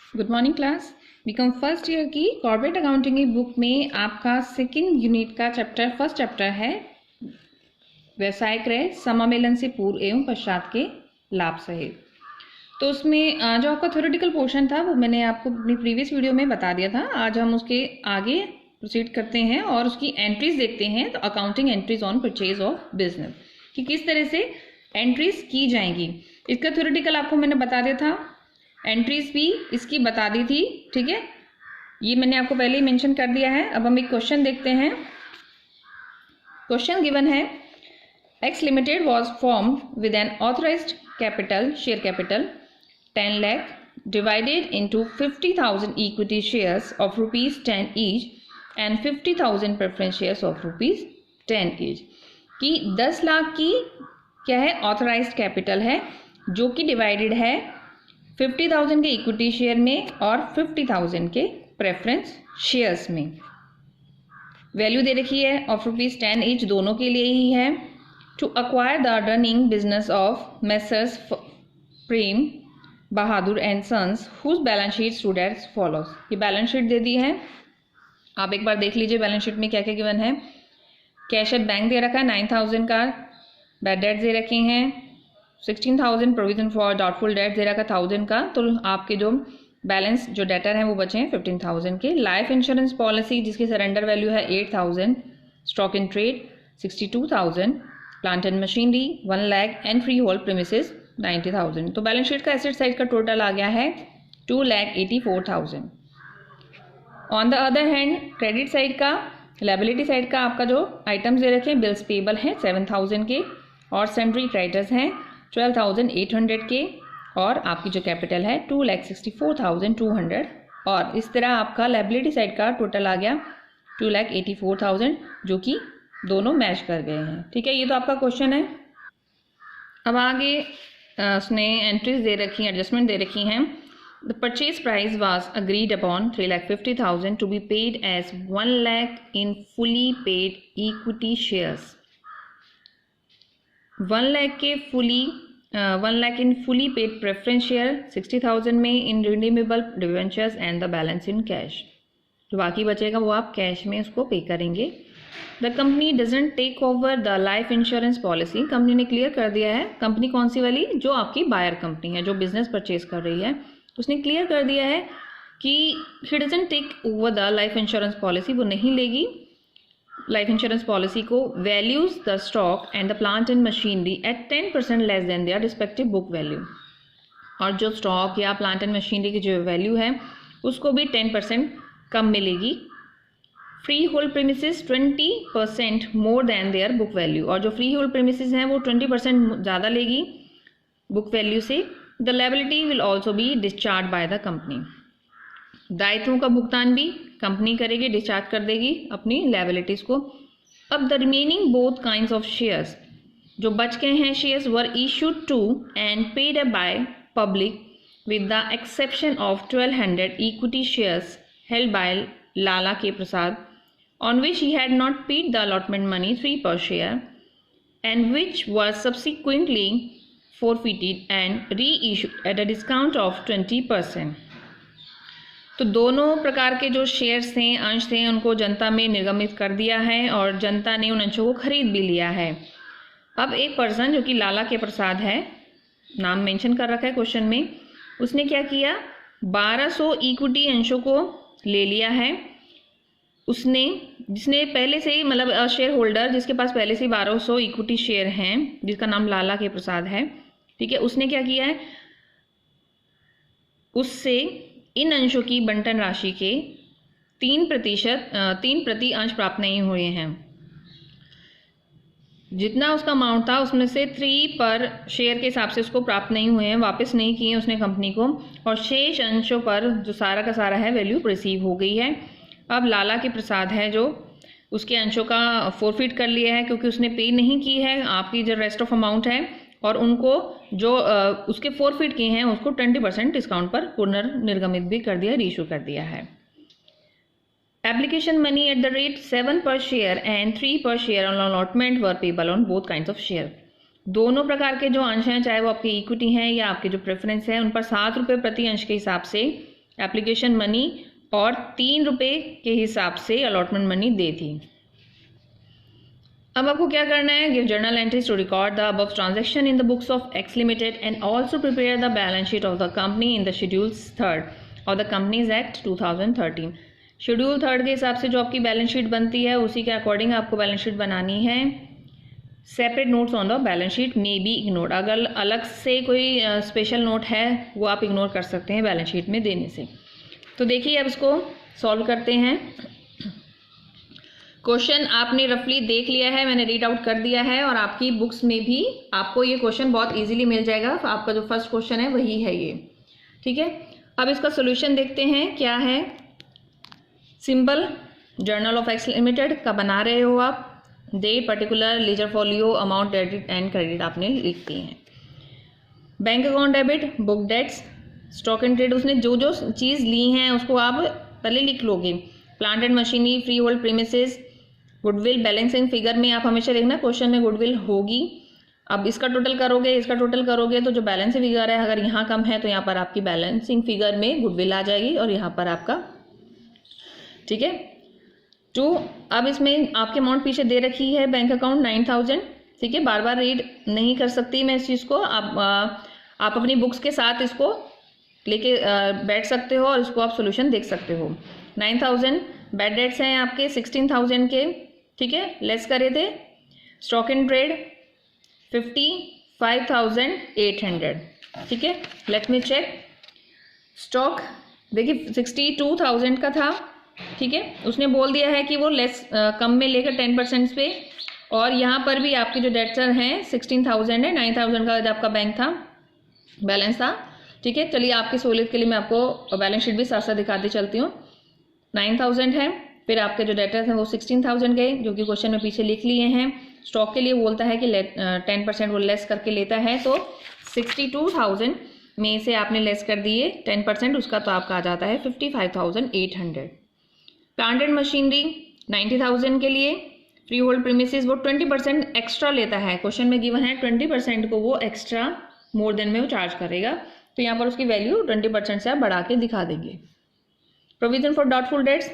Good morning class. BCom first year की corporate accounting की book में आपका सेकंड यूनिट का फर्स्ट चैप्टर है व्यवसाय क्रय समामेलन से पूर्व एवं पश्चात के लाभ सहित। तो उसमें जो आपका थ्योरेटिकल पोर्शन था वो मैंने आपको अपनी प्रीवियस वीडियो में बता दिया था। आज हम उसके आगे प्रोसीड करते हैं और उसकी एंट्रीज देखते हैं। तो accounting entries on purchase of business कि किस तरह से एंट्रीज की जाएंगी। इसका थ्योरेटिकल आपको मैंने बता दिया था, एंट्रीज भी इसकी बता दी थी। ठीक है, ये मैंने आपको पहले ही मेंशन कर दिया है। अब हम एक क्वेश्चन देखते हैं। क्वेश्चन गिवन है x limited was formed with N authorised capital share capital 10 lakh divided into 50,000 equity shares of rupees 10 each and 50,000 preference shares of rupees 10 each कि 10 लाख की क्या है ऑथराइज्ड कैपिटल है जो कि डिवाइडेड है 50,000 के इक्विटी शेयर में और 50,000 के प्रेफरेंस शेयर्स में। वैल्यू दे रखी है ऑफ रुपीज 10 ईच, दोनों के लिए ही है। To acquire the running business of Messrs Prem Bahadur and sons whose balance sheet stood as follows. ये बैलेंस शीट दे दी है, आप एक बार देख लीजिए बैलेंस शीट में क्या क्या गिवन है। कैश एट बैंक दे रखा है 9,000 का, बैड डेट दे रखे हैं 16,000, प्रोविजन फॉर डाउटफुल डेट दे रखा 1,000 का। तो आपके जो बैलेंस जो डेटर हैं वो बचे हैं 15,000 के। लाइफ इंश्योरेंस पॉलिसी जिसकी सरेंडर वैल्यू है 8,000, stock in trade 62,000, plant and machinery 1 lakh and free hold premises 90,000। तो बैलेंस शीट का एसेट साइड का टोटल आ गया है 2,84,000। On the other hand credit side का, लायबिलिटी साइड का आपका जो आइटम्स दे रखे हैं बिल्स पेबल हैं 7,000 के और सेंड्री क्रेडिटर्स हैं 12,800 के और आपकी जो कैपिटल है 2,64,200। और इस तरह आपका लायबिलिटी साइड का टोटल आ गया 2,84,000 जो कि दोनों मैच कर गए हैं। ठीक है, ये तो आपका क्वेश्चन है। अब आगे उसने एंट्रीज दे रखी हैं, एडजस्टमेंट दे रखी हैं। The purchase price was agreed upon 3,50,000 to be paid as 1 lakh in fully paid equity shares. 1 lakh in fully paid preference share, 60,000 में in redeemable debentures and the balance in cash. जो बाकी बचेगा वो आप cash में उसको pay करेंगे। The company doesn't take over the life insurance policy. Company ने क्लियर कर दिया है, कंपनी कौन सी वाली, जो आपकी बायर कंपनी है जो बिजनेस परचेज कर रही है, उसने क्लियर कर दिया है कि he doesn't take over the life insurance policy, वो नहीं लेगी लाइफ इंश्योरेंस पॉलिसी को। Values the stock and the plant and machinery at 10% less than their respective book value. और जो स्टॉक या प्लांट एंड मशीनरी की जो वैल्यू है उसको भी 10% कम मिलेगी। Free hold premises 20% more than their book value, और जो फ्री होल्ड प्रीमिसेस हैं वो 20% ज़्यादा लेगी बुक वैल्यू से। The liability will also be discharge by the company. दायित्वों का भुगतान भी कंपनी करेगी, डिस्चार्ज कर देगी अपनी लायबिलिटीज़ को। अब the remaining both kinds of shares, जो बच गए हैं shares, were issued to and paid by public with the exception of 1,200 equity shares held by Lala K Prasad, on which he had not paid the allotment money 3 per share and which was subsequently forfeited and reissued at a discount of 20%। तो दोनों प्रकार के जो shares थे, अंश थे, उनको जनता में निर्गमित कर दिया है और जनता ने उन अंशों को खरीद भी लिया है। अब एक पर्सन जो कि लाला के प्रसाद है, नाम मेंशन कर रखा है क्वेश्चन में, उसने क्या किया, 1200 इक्विटी अंशों को ले लिया है। उसने जिसने पहले से ही मतलब शेयर होल्डर जिसके पास पहले से 1200 इक्विटी शेयर हैं, जिसका नाम लाला के प्रसाद है, ठीक है, उसने क्या किया है, उससे इन अंशों की बंटन राशि के 3 प्रति अंश प्राप्त नहीं हुए हैं। जितना उसका अमाउंट था उसमें से 3 पर शेयर के हिसाब से उसको प्राप्त नहीं हुए हैं, वापस नहीं किए उसने कंपनी को, और शेष अंशों पर जो सारा का सारा है वैल्यू रिसीव हो गई है। अब लाला के प्रसाद है जो उसके अंशों का फोरफिट कर लिया है क्योंकि उसने पे नहीं की है आपकी जो रेस्ट ऑफ अमाउंट है, और उनको जो उसके फोरफिट किए हैं उसको 20% डिस्काउंट पर पुनर्निर्गमित भी कर दिया, रीइशू कर दिया है। Application money at the rate 7 per share and 3 per share on allotment were payable on both kinds of share। दोनों प्रकार के जो अंश हैं, चाहे वो आपके इक्विटी हैं या आपके जो प्रेफरेंस है, उन पर 7 रुपये प्रति अंश के हिसाब से एप्लीकेशन मनी और 3 रुपये के हिसाब से अलॉटमेंट मनी दे थी। अब आपको क्या करना है, give journal entries to record the above transaction in the books of X limited and also prepare the balance sheet of the company in the schedule 3 of the companies act 2013। Schedule 3 के हिसाब से जो आपकी balance sheet बनती है उसी के according आपको बैलेंस शीट बनानी है। Separate notes on the balance sheet may be ignored, अगर अलग से कोई स्पेशल नोट है वो आप इग्नोर कर सकते हैं बैलेंस शीट में देने से। तो देखिए अब इसको सॉल्व करते हैं। क्वेश्चन आपने रफली देख लिया है, मैंने रीड आउट कर दिया है और आपकी बुक्स में भी आपको ये क्वेश्चन बहुत इजीली मिल जाएगा। आपका जो फर्स्ट क्वेश्चन है वही है ये, ठीक है। अब इसका सोल्यूशन देखते हैं क्या है। Simple, journal of X limited का बना रहे हो आप, day, particular, ledger folio, amount, debit and credit आपने लिख दिए हैं। Bank account debit, book debts, stock and trade, उसने जो जो चीज़ ली हैं उसको आप पहले लिख लोगे। Plant and machinery, free hold premises, goodwill, balancing figure में आप हमेशा देखना क्वेश्चन में गुडविल होगी। अब इसका टोटल करोगे, इसका टोटल करोगे तो जो बैलेंसिंग फिगर है अगर यहाँ कम है तो यहाँ पर आपकी बैलेंसिंग फिगर में गुडविल आ जाएगी और यहाँ पर आपका, ठीक है। टू, अब इसमें आपके अमाउंट पीछे दे रखी है बैंक अकाउंट 9000, ठीक है। बार बार रीड नहीं कर सकती मैं इस चीज़ को, आप अपनी बुक्स के साथ इसको लेके बैठ सकते हो और इसको आप सोल्यूशन देख सकते हो। 9000 बैड डेट्स हैं आपके 16000 के, ठीक है, लेस करे थे। स्टॉक इन ट्रेड 55,800, ठीक है। Let me check. स्टॉक देखिए 62,000 का था, ठीक है। उसने बोल दिया है कि वो लेस कम में लेकर 10% पे, और यहाँ पर भी आपके जो डेट्स हैं 16,000 है, 9,000 का जो आपका बैंक था बैलेंस था, ठीक है। चलिए आपकी सहूलियत के लिए मैं आपको बैलेंस शीट भी साथ साथ दिखाती चलती हूँ। 9,000 है, फिर आपके जो डेटर्स हैं वो 16,000 गए जो कि क्वेश्चन में पीछे लिख लिए हैं। स्टॉक के लिए बोलता है कि 10% वो लेस करके लेता है, तो 62,000 में से आपने लेस कर दिए 10% उसका, तो आपका आ जाता है 55,800। प्लांट एंड मशीनरी 90,000 के लिए, फ्री होल्ड प्रीमिसेस वो 20% एक्स्ट्रा लेता है, क्वेश्चन में गिवन है 20% को वो एक्स्ट्रा मोर देन में वो चार्ज करेगा, तो यहाँ पर उसकी वैल्यू 20% से आप बढ़ा के दिखा देंगे। प्रोविजन फॉर डाउटफुल डेट्स,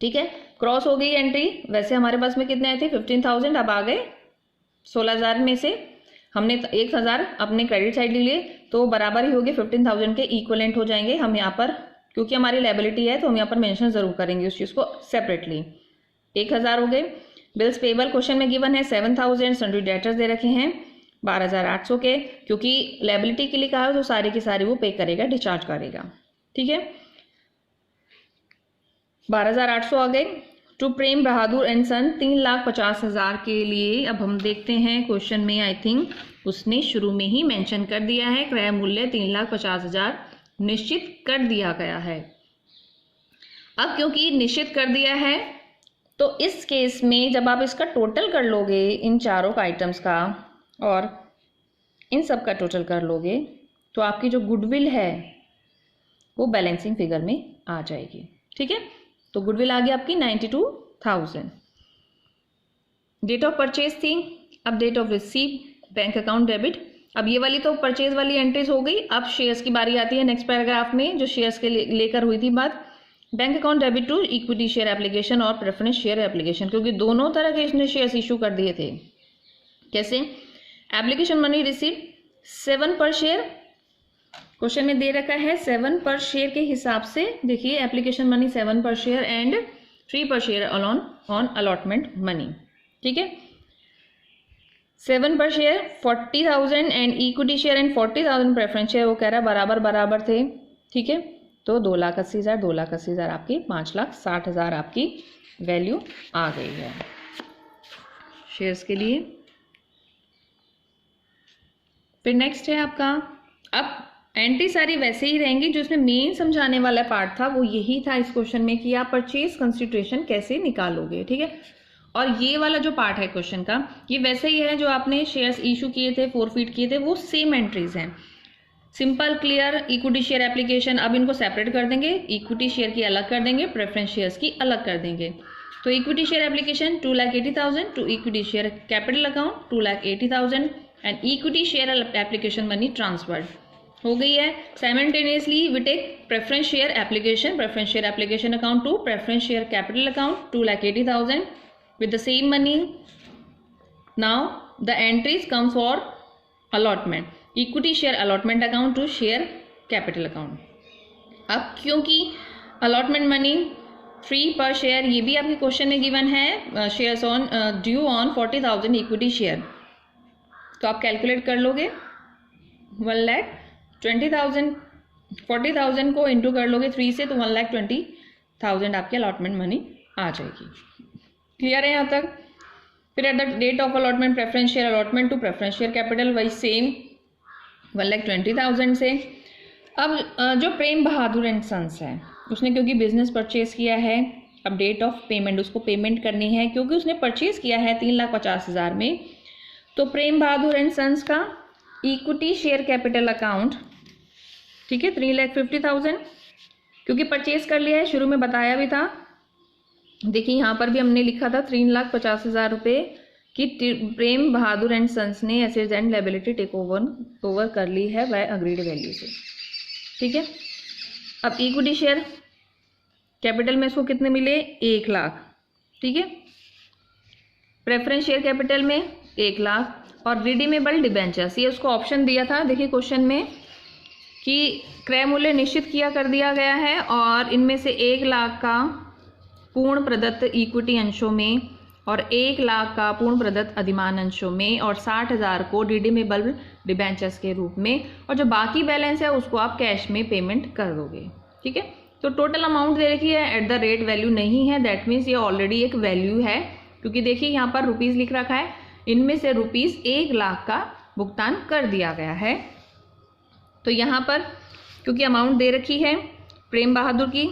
ठीक है, क्रॉस हो गई एंट्री। वैसे हमारे पास में कितने आए थे 15,000, अब आ गए 16,000 में से हमने 1,000 अपने क्रेडिट साइड ले लिए तो बराबर ही हो गए 15,000 के इक्वलेंट हो जाएंगे। हम यहाँ पर क्योंकि हमारी लायबिलिटी है तो हम यहाँ पर मेंशन जरूर करेंगे उस चीज़ को सेपरेटली। 1,000 हो गए। बिल्स पेबल क्वेश्चन में गिवन है 7,000, सन्ड्री डेटर्स दे रखे हैं 12,800 के, क्योंकि लायबिलिटी के लिए कहा है तो सारे के सारे वो पे करेगा, डिस्चार्ज करेगा, ठीक है। 12,800 आ गए। टू प्रेम बहादुर एंड सन 3,50,000 के लिए। अब हम देखते हैं क्वेश्चन में, आई थिंक उसने शुरू में ही मेंशन कर दिया है क्रय मूल्य 3,50,000 निश्चित कर दिया गया है। अब क्योंकि निश्चित कर दिया है तो इस केस में जब आप इसका टोटल कर लोगे इन चारों आइटम्स का और इन सब का टोटल कर लोगे तो आपकी जो गुडविल है वो बैलेंसिंग फिगर में आ जाएगी, ठीक है। तो गुडविल आ गई आपकी 92,000। डेट ऑफ परचेज थी, अब date of receive, bank account debit. अब ये वाली तो परचेज वाली एंट्रीज हो गई। अब शेयर्स की बारी आती है नेक्स्ट पैराग्राफ में, जो शेयर्स के लेकर हुई थी बात। Bank account debit to equity share application और प्रेफरेंस शेयर एप्लीकेशन, क्योंकि दोनों तरह के इसने शेयर्स इशू कर दिए थे। कैसे? एप्लीकेशन मनी रिसीव 7 पर शेयर, क्वेश्चन में दे रखा है 7 पर शेयर के हिसाब से। देखिए एप्लीकेशन मनी 7 पर शेयर एंड 3 पर शेयर ऑन अलॉटमेंट मनी, ठीक है। 7 पर share 40,000 and equity share and 40,000 preference share, वो कह रहा है बराबर बराबर थे, ठीक है। तो 2,80,000 2,80,000 आपकी 5,60,000 आपकी वैल्यू आ गई है शेयर्स के लिए। फिर नेक्स्ट है आपका, अब एंट्री सारी वैसे ही रहेंगी, जो इसमें मेन समझाने वाला पार्ट था वो यही था इस क्वेश्चन में कि आप परचेज कंसिडरेशन कैसे निकालोगे, ठीक है। और ये वाला जो पार्ट है क्वेश्चन का ये वैसे ही है जो आपने शेयर्स इशू किए थे, फोरफीट किए थे, वो सेम एंट्रीज हैं। Simple clear equity share application, अब इनको सेपरेट कर देंगे, इक्विटी शेयर की अलग कर देंगे, प्रेफरेंस शेयर्स की अलग कर देंगे। तो equity share application 2,80,000 to equity share capital account 2,80,000 and equity share application money transferred हो गई है। Simultaneously we take preference share application account to preference share capital account 2,80,000 with the same money. Now the entries come for allotment, equity share allotment account to share capital account. अब क्योंकि allotment money 3 per share, ये भी आपके question में given है, shares on due on 40,000 equity share, तो आप calculate कर लोगे 1,20,000, 40,000 को इंटू कर लोगे 3 से, तो 1,20,000 आपकी अलॉटमेंट मनी आ जाएगी। क्लियर है यहाँ तक? फिर at the date of allotment preference share allotment to preference share capital, वही सेम 1,20,000 से। अब जो प्रेम बहादुर एंड सन्स है, उसने क्योंकि बिजनेस परचेज किया है, अब डेट ऑफ पेमेंट उसको पेमेंट करनी है, क्योंकि उसने परचेज किया है 3,50,000 में, तो प्रेम बहादुर एंड सन्स का इक्विटी शेयर कैपिटल अकाउंट, ठीक है, 3,50,000, क्योंकि परचेज कर लिया है, शुरू में बताया भी था। देखिए यहाँ पर भी हमने लिखा था 3,50,000 रुपये कि प्रेम बहादुर एंड सन्स ने assets and liability take over कर ली है बाय अग्रीड वैल्यू से, ठीक है। अब इक्विटी शेयर कैपिटल में इसको कितने मिले? 1 लाख, ठीक है। प्रेफरेंस शेयर कैपिटल में 1 लाख, और रिडीमेबल डिबेंचर्स, ये उसको ऑप्शन दिया था, देखिए क्वेश्चन में, कि क्रय मूल्य निश्चित किया कर दिया गया है और इनमें से 1 लाख का पूर्ण प्रदत्त इक्विटी अंशों में और 1 लाख का पूर्ण प्रदत्त अधिमान अंशों में और 60,000 को रिडीमेबल डिबेंचर्स के रूप में, और जो बाकी बैलेंस है उसको आप कैश में पेमेंट कर दोगे, ठीक है। तो टोटल अमाउंट दे रखी है, एट द रेट वैल्यू नहीं है, दैट मीन्स ये ऑलरेडी एक वैल्यू है, क्योंकि देखिए यहाँ पर रुपीज़ लिख रखा है, इनमें से रुपीज़ 1 लाख का भुगतान कर दिया गया है। तो यहाँ पर क्योंकि अमाउंट दे रखी है प्रेम बहादुर की,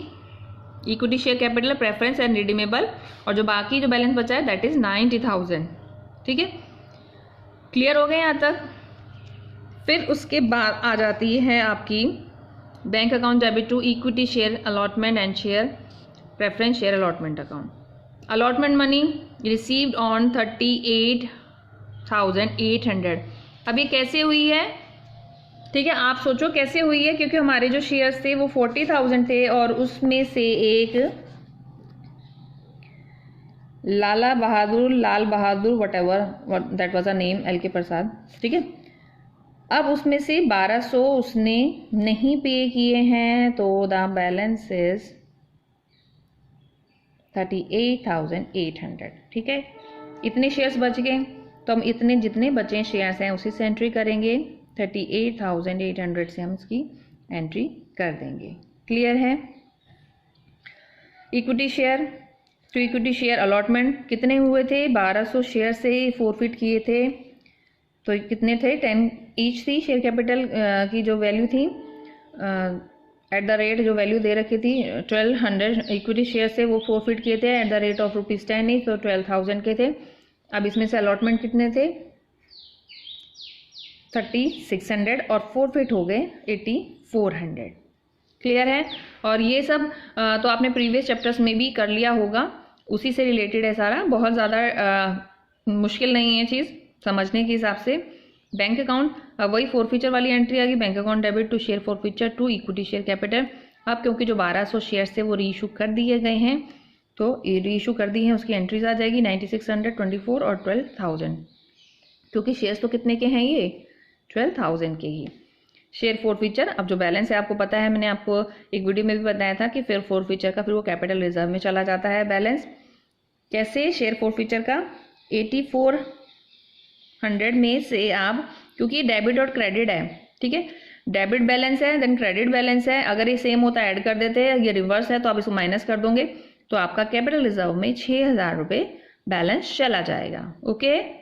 equity share capital, preference and redeemable, और जो बाकी जो बैलेंस बचा है दैट इज 90,000, ठीक है। क्लियर हो गए यहाँ तक? फिर उसके बाद आ जाती है आपकी bank account debit to equity share allotment and share preference share allotment account. Allotment money received on 38,800। अब ये कैसे हुई है, ठीक है, आप सोचो कैसे हुई है, क्योंकि हमारे जो शेयर्स थे वो 40,000 थे और उसमें से एक Lal Bahadur whatever that was a name, L K Prasad, ठीक है। अब उसमें से 1,200 उसने नहीं पे किए हैं, तो द बैलेंस इज 38,800, ठीक है। इतने शेयर्स बच गए, तो हम इतने जितने बचे शेयर्स हैं उसी से एंट्री करेंगे, 38,800 से हम इसकी एंट्री कर देंगे। क्लियर है? Equity share to equity share allotment कितने हुए थे? 1,200 शेयर से फोरफिट किए थे, तो कितने थे? 10 ईच थी। शेयर कैपिटल की जो वैल्यू थी एट द रेट जो वैल्यू दे रखी थी 1,200 इक्विटी शेयर से वो फोरफिट किए थे at the rate of ₹10 each, तो 12,000 के थे। अब इसमें से अलॉटमेंट कितने थे? 3,600 और फोरफिट हो गए 8,400। क्लियर है? और ये सब तो आपने प्रीवियस चैप्टर्स में भी कर लिया होगा, उसी से रिलेटेड है सारा, बहुत ज़्यादा मुश्किल नहीं है चीज़ समझने के हिसाब से। बैंक अकाउंट वही फोरफीचर वाली एंट्री आ गई, bank account debit to share forfeiture to equity share capital. अब क्योंकि जो 1,200 शेयर्स थे वो रीइशू कर दिए गए हैं, तो रीइशू कर दी हैं, उसकी एंट्रीज आ जाएगी 9,600, 24 और 12,000, क्योंकि शेयर्स तो कितने के हैं ये? 12,000 के ही। शेयर फोरफीचर, अब जो बैलेंस है आपको पता है, मैंने आपको एक वीडियो में भी बताया था कि फिर फोरफीचर का फिर वो कैपिटल रिजर्व में चला जाता है बैलेंस। कैसे? शेयर फोरफीचर का 8,400 में से आप, क्योंकि डेबिट और क्रेडिट है, ठीक है, डेबिट बैलेंस है देन क्रेडिट बैलेंस है, अगर ये सेम होता है ऐड कर देते हैं, ये रिवर्स है तो आप इसको माइनस कर दोगे, तो आपका कैपिटल रिजर्व में 6,000 रुपये बैलेंस चला जाएगा। ओके।